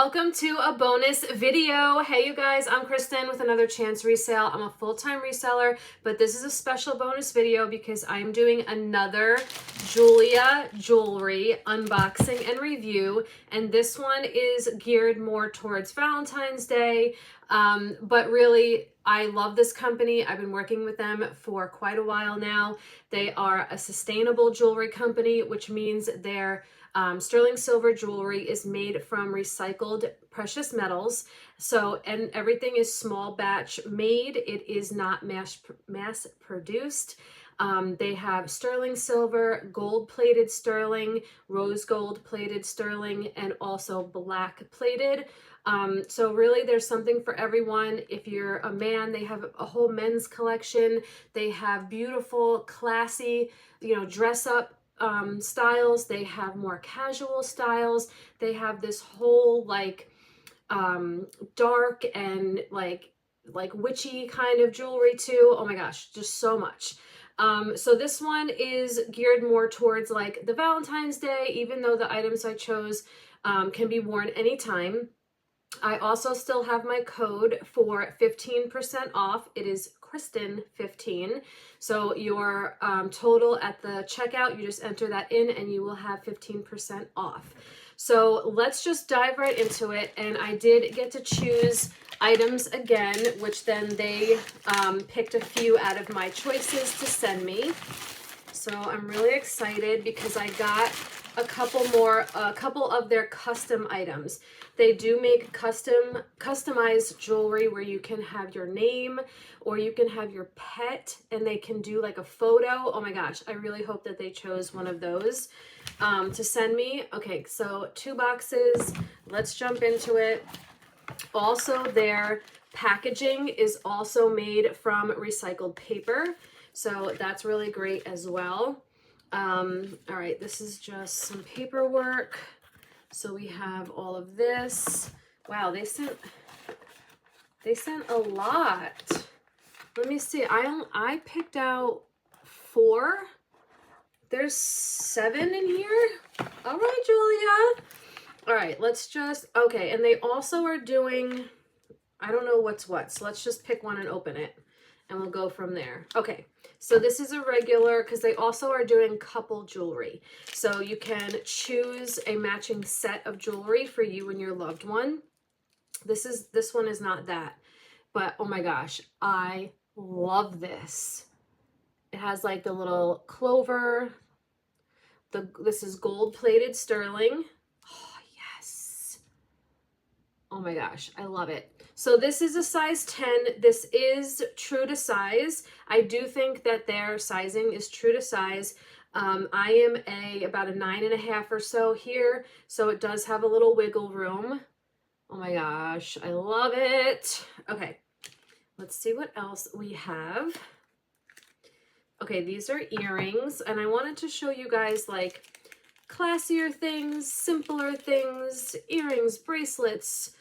Welcome to a bonus video. Hey you guys, I'm Kristen with another Chance Resale. I'm a full-time reseller, but this is a special bonus video because I'm doing another Jeulia Jewelry unboxing and review, and this one is geared more towards Valentine's Day, but really I love this company. I've been working with them for quite a while now. They are a sustainable jewelry company, which means they're sterling silver jewelry is made from recycled precious metals. So, and everything is small batch made. It is not mass produced. They have sterling silver, gold plated sterling, rose gold plated sterling, and also black plated. So really there's something for everyone. If you're a man, they have a whole men's collection. They have beautiful, classy, dress up styles. They have more casual styles. They have this whole dark and like witchy kind of jewelry too. Oh my gosh, just so much. So this one is geared more towards like the Valentine's Day, even though the items I chose can be worn anytime. I also still have my code for 15% off. It is Kristen 15. So your total at the checkout, you just enter that in and you will have 15% off. So let's just dive right into it. And I did get to choose items again, which then they picked a few out of my choices to send me. So I'm really excited because I got a couple of their custom items. They do make customized jewelry where you can have your name or you can have your pet and they can do like a photo. Oh my gosh, I really hope that they chose one of those to send me. Okay, so 2 boxes. Let's jump into it. Also, their packaging is also made from recycled paper. So that's really great as well. All right, this is just some paperwork. So we have all of this. Wow, they sent a lot. Let me see. I picked out 4. There's 7 in here. All right, Jeulia. All right, let's just, okay. And they also are doing, I don't know what's what. So let's just pick one and open it and we'll go from there. Okay. So this is a regular, because they also are doing couple jewelry. So you can choose a matching set of jewelry for you and your loved one. This one is not that, but oh my gosh, I love this. It has like the little Clover. This is gold plated sterling. Oh, yes. Oh my gosh, I love it. So this is a size 10. This is true to size. I do think that their sizing is true to size. I am about a 9.5 or so here. So it does have a little wiggle room. Oh my gosh, I love it. Okay, let's see what else we have. Okay, these are earrings, and I wanted to show you guys like classier things, simpler things, earrings, bracelets,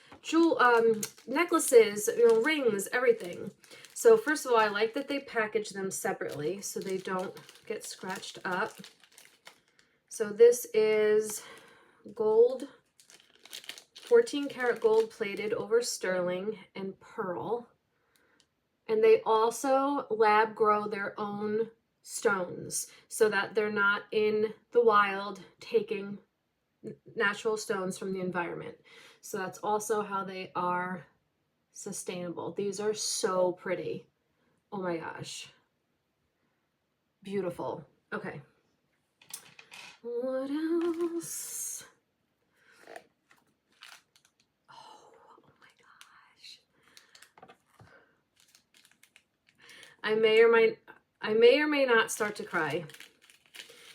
necklaces, rings, everything. So first of all, I like that they package them separately so they don't get scratched up. So this is gold, 14 karat gold plated over sterling and pearl. And they also lab grow their own stones so that they're not in the wild taking natural stones from the environment. So that's also how they are sustainable. These are so pretty. Oh my gosh. Beautiful. Okay. What else? Oh my gosh. I may or may not start to cry.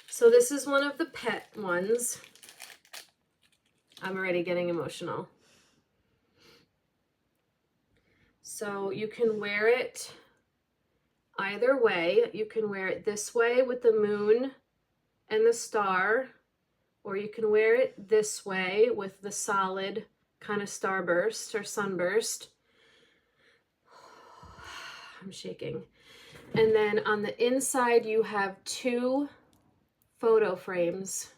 So this is one of the pet ones. I'm already getting emotional. So you can wear it either way. You can wear it this way with the moon and the star, or you can wear it this way with the solid kind of starburst or sunburst. I'm shaking. And then on the inside, you have 2 photo frames.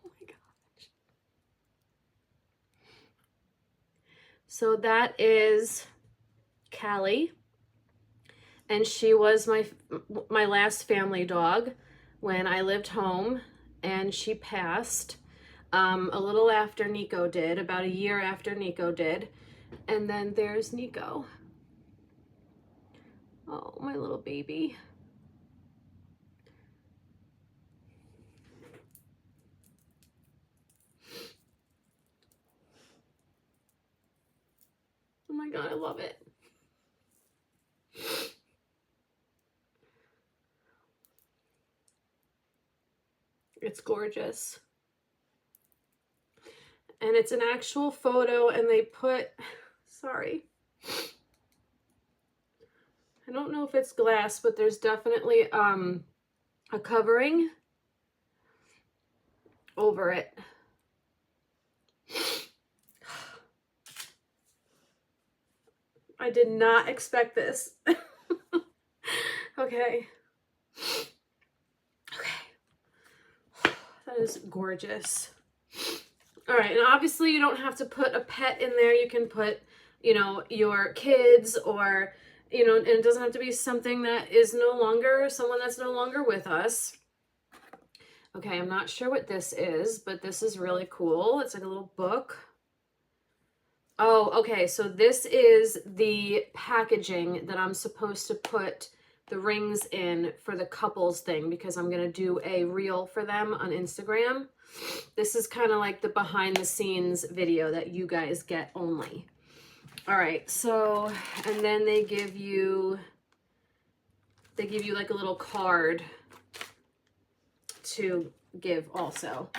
Oh my gosh. So that is Callie, and she was my last family dog when I lived home, and she passed a little after Nico did, about a year after Nico did. And then there's Nico. Oh, my little baby. Oh my God, I love it. It's gorgeous. And it's an actual photo, and they put, sorry, I don't know if it's glass, but there's definitely a covering over it. I did not expect this. Okay. Okay. That is gorgeous. All right, and obviously you don't have to put a pet in there. You can put, you know, your kids, or, you know, and it doesn't have to be something that is someone that's no longer with us. Okay, I'm not sure what this is, but this is really cool. It's like a little book. Oh, okay, so this is the packaging that I'm supposed to put the rings in for the couples thing, because I'm going to do a reel for them on Instagram. This is kind of like the behind the scenes video that you guys get only. All right, so, and then they give you like a little card to give also.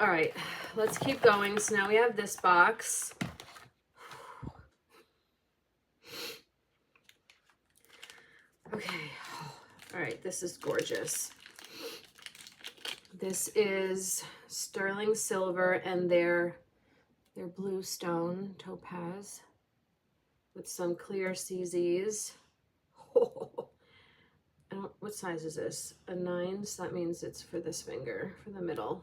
All right, let's keep going. So now we have this box. Okay, all right, this is gorgeous. This is sterling silver and their blue stone topaz with some clear CZs. Oh, what size is this? A 9, so that means it's for this finger, for the middle.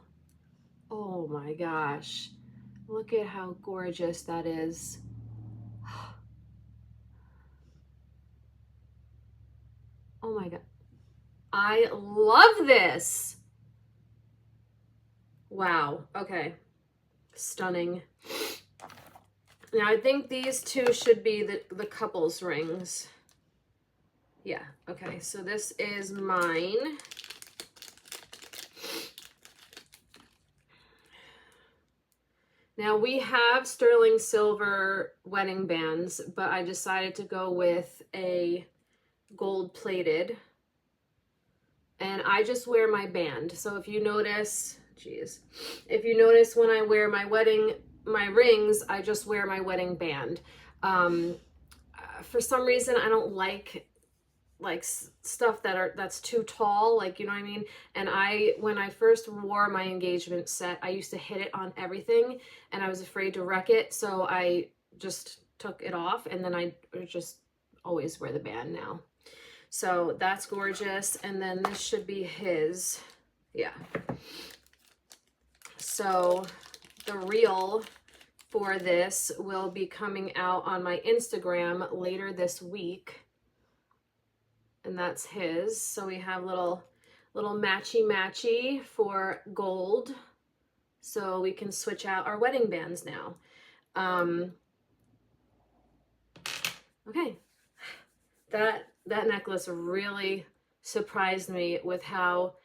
Oh my gosh, look at how gorgeous that is. Oh my God, I love this. Wow, okay, stunning. Now I think these two should be the couples rings. Yeah, okay, so this is mine. Now we have sterling silver wedding bands, but I decided to go with a gold plated, and I just wear my band. So if you notice, if you notice when I wear my rings, I just wear my wedding band. For some reason, I don't like stuff that's too tall, like, you know what I mean? And when I first wore my engagement set, I used to hit it on everything, and I was afraid to wreck it, so I just took it off, and then I just always wear the band now. So that's gorgeous. And then this should be his. Yeah. So the reel for this will be coming out on my Instagram later this week. And that's his. So we have little matchy for gold. So we can switch out our wedding bands now. Okay. That necklace really surprised me with how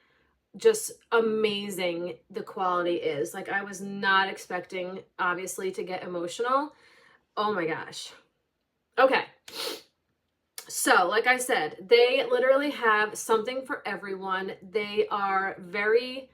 just amazing the quality is. Like, I was not expecting, obviously, to get emotional. Oh my gosh. Okay. So, like I said, they literally have something for everyone. They are very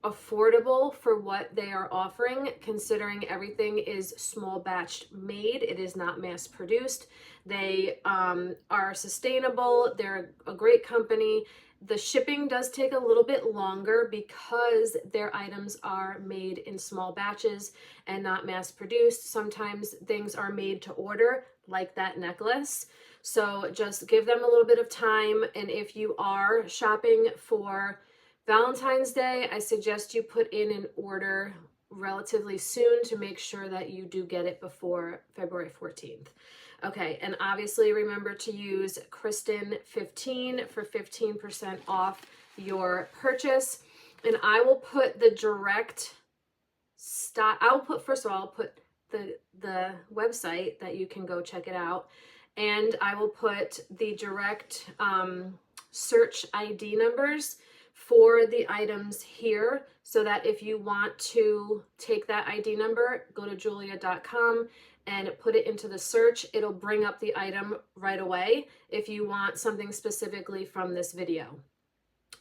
affordable for what they are offering, considering everything is small batch made. It is not mass produced. They are sustainable. They're a great company. The shipping does take a little bit longer because their items are made in small batches and not mass produced. Sometimes things are made to order, like that necklace. So just give them a little bit of time. And if you are shopping for Valentine's Day, I suggest you put in an order relatively soon to make sure that you do get it before February 14th. Okay, and obviously remember to use Kristen 15 for 15% off your purchase. And I will put the direct stock, I'll put, first of all, I'll put the website that you can go check it out. And I will put the direct search ID numbers for the items here, so that if you want to take that ID number, go to jeulia.com and put it into the search. It'll bring up the item right away if you want something specifically from this video.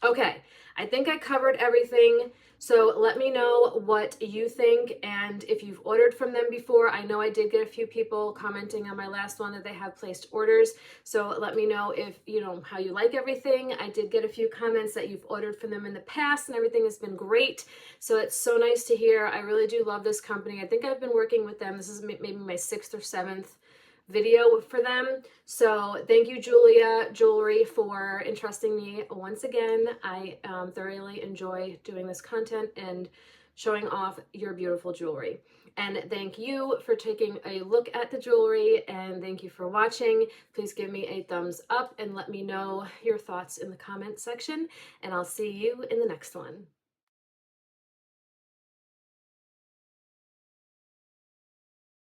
Okay, I think I covered everything. So let me know what you think, and if you've ordered from them before. I know I did get a few people commenting on my last one that they have placed orders. So let me know if, you know, how you like everything. I did get a few comments that you've ordered from them in the past and everything has been great. So it's so nice to hear. I really do love this company. I think I've been working with them. This is maybe my 6th or 7th video for them. So thank you, Jeulia Jewelry, for entrusting me once again. I thoroughly enjoy doing this content and showing off your beautiful jewelry. And thank you for taking a look at the jewelry, and thank you for watching. Please give me a thumbs up and let me know your thoughts in the comment section, and I'll see you in the next one.